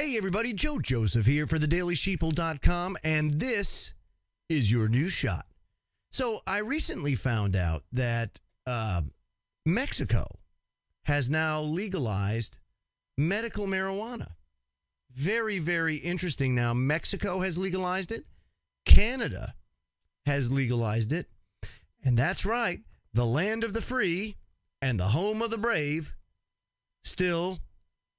Hey everybody, Joe Joseph here for thedailysheeple.com, and this is your news shot. So I recently found out that Mexico has now legalized medical marijuana. Very, very interesting. Now, Mexico has legalized it. Canada has legalized it. And that's right, the land of the free and the home of the brave. Still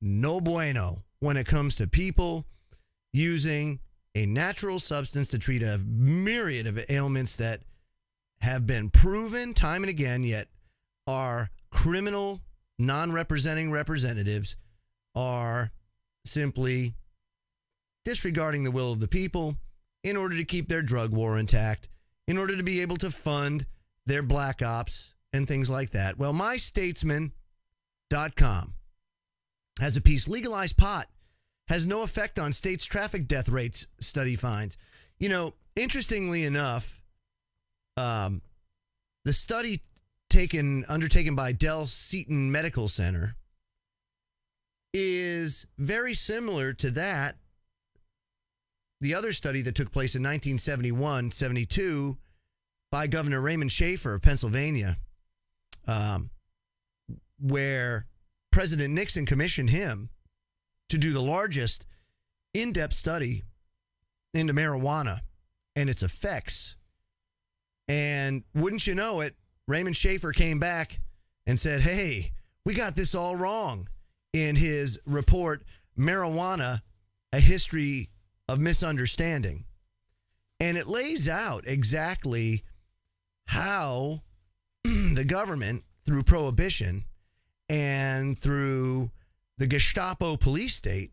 no bueno when it comes to people using a natural substance to treat a myriad of ailments that have been proven time and again, yet our criminal, non-representing representatives are simply disregarding the will of the people in order to keep their drug war intact, in order to be able to fund their black ops and things like that. Well, mystatesman.com has a piece, legalized pot has no effect on states' traffic death rates, study finds. You know, interestingly enough, the study undertaken by Del Seaton Medical Center is very similar to that, the other study that took place in 1971-72 by Governor Raymond Schaefer of Pennsylvania, where President Nixon commissioned him to do the largest in-depth study into marijuana and its effects. And wouldn't you know it, Raymond Schaefer came back and said, hey, we got this all wrong in his report, Marijuana, A History of Misunderstanding. And it lays out exactly how the government, through prohibition and through the Gestapo police state,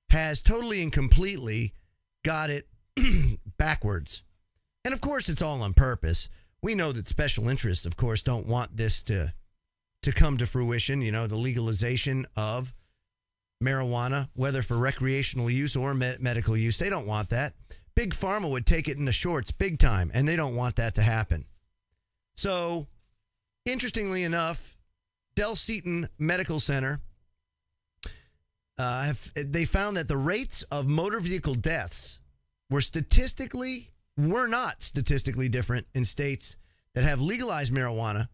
has totally and completely got it backwards. And of course, it's all on purpose. We know that special interests, of course, don't want this to come to fruition, you know, the legalization of marijuana, whether for recreational use or medical use. They don't want that. Big Pharma would take it in the shorts big time, and they don't want that to happen. So, interestingly enough, Del Seaton Medical Center, they found that the rates of motor vehicle deaths were not statistically different in states that have legalized marijuana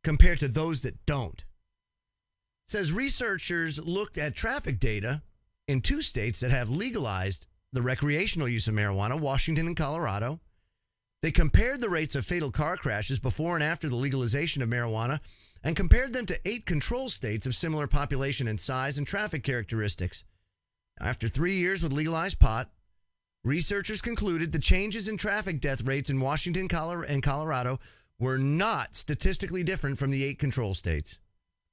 compared to those that don't. It says researchers looked at traffic data in 2 states that have legalized the recreational use of marijuana, Washington and Colorado. They compared the rates of fatal car crashes before and after the legalization of marijuana and compared them to 8 control states of similar population and size and traffic characteristics. After 3 years with legalized pot, researchers concluded the changes in traffic death rates in Washington and Colorado were not statistically different from the 8 control states.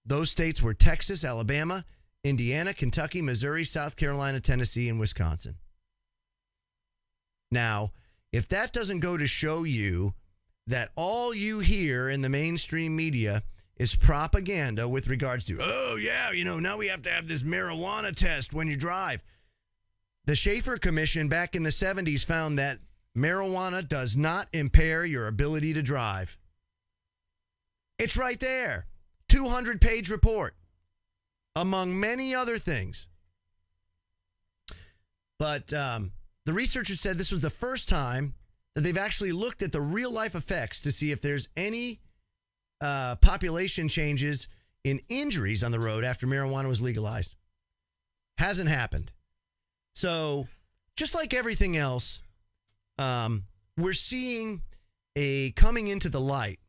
Those states were Texas, Alabama, Indiana, Kentucky, Missouri, South Carolina, Tennessee, and Wisconsin. Now, if that doesn't go to show you that all you hear in the mainstream media is propaganda with regards to, oh, yeah, you know, now we have to have this marijuana test when you drive. The Schaefer Commission back in the 70s found that marijuana does not impair your ability to drive. It's right there. 200-page report, among many other things. But the researchers said this was the first time that they've actually looked at the real-life effects to see if there's any population changes in injuries on the road after marijuana was legalized. Hasn't happened. So, just like everything else, we're seeing a coming into the light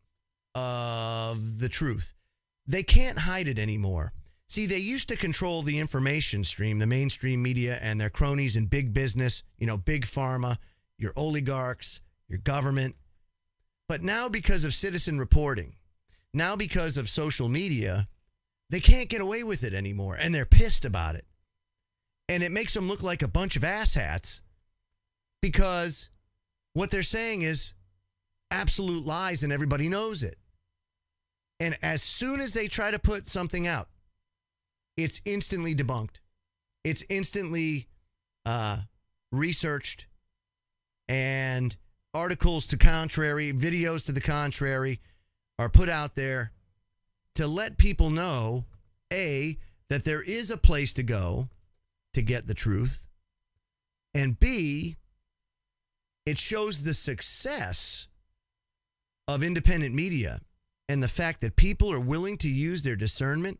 of the truth. They can't hide it anymore. See, they used to control the information stream, the mainstream media and their cronies in big business, you know, big pharma, your oligarchs, your government. But now because of citizen reporting, now because of social media, they can't get away with it anymore, and they're pissed about it. And it makes them look like a bunch of asshats because what they're saying is absolute lies and everybody knows it. And as soon as they try to put something out, it's instantly debunked. It's instantly researched, and articles to contrary, videos to the contrary are put out there to let people know, A, that there is a place to go to get the truth. And B, it shows the success of independent media and the fact that people are willing to use their discernment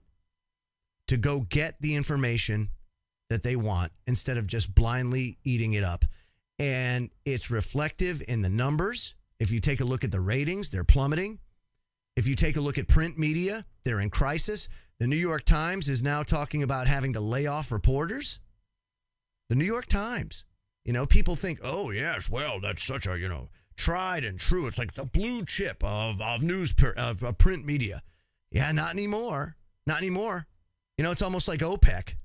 to go get the information that they want instead of just blindly eating it up. And it's reflective in the numbers. If you take a look at the ratings, they're plummeting. If you take a look at print media, they're in crisis. The New York Times is now talking about having to lay off reporters. The New York Times. You know, people think, oh, yes, well, that's such a, tried and true. It's like the blue chip of print media. Yeah, not anymore. Not anymore. It's almost like OPEC.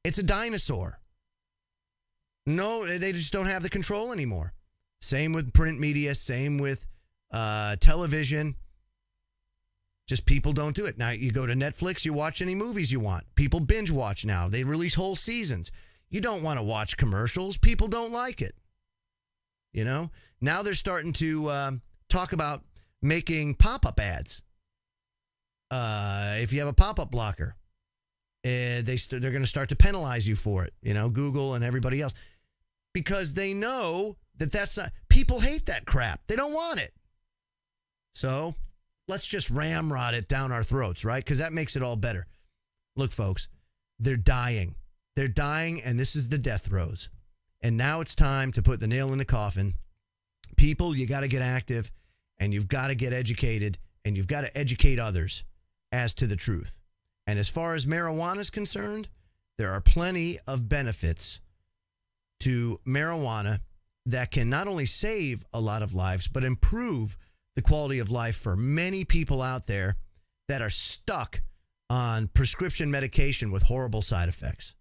It's a dinosaur. No, they just don't have the control anymore. Same with print media. Same with television. Just people don't do it. Now, you go to Netflix, you watch any movies you want. People binge watch now. They release whole seasons. You don't want to watch commercials. People don't like it. Now they're starting to talk about making pop-up ads. If you have a pop-up blocker, they're going to start to penalize you for it. Google and everybody else. Because they know that's not, people hate that crap. They don't want it. So let's just ramrod it down our throats, right? Because that makes it all better. Look, folks, they're dying. They're dying, and this is the death throes. And now it's time to put the nail in the coffin. People, you got to get active, and you've got to get educated, and you've got to educate others as to the truth. And as far as marijuana is concerned, there are plenty of benefits to marijuana that can not only save a lot of lives, but improve the quality of life for many people out there that are stuck on prescription medication with horrible side effects.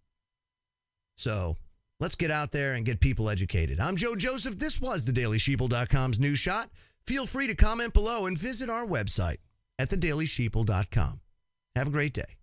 So let's get out there and get people educated. I'm Joe Joseph. This was thedailysheeple.com's News Shot. Feel free to comment below and visit our website at thedailysheeple.com. Have a great day.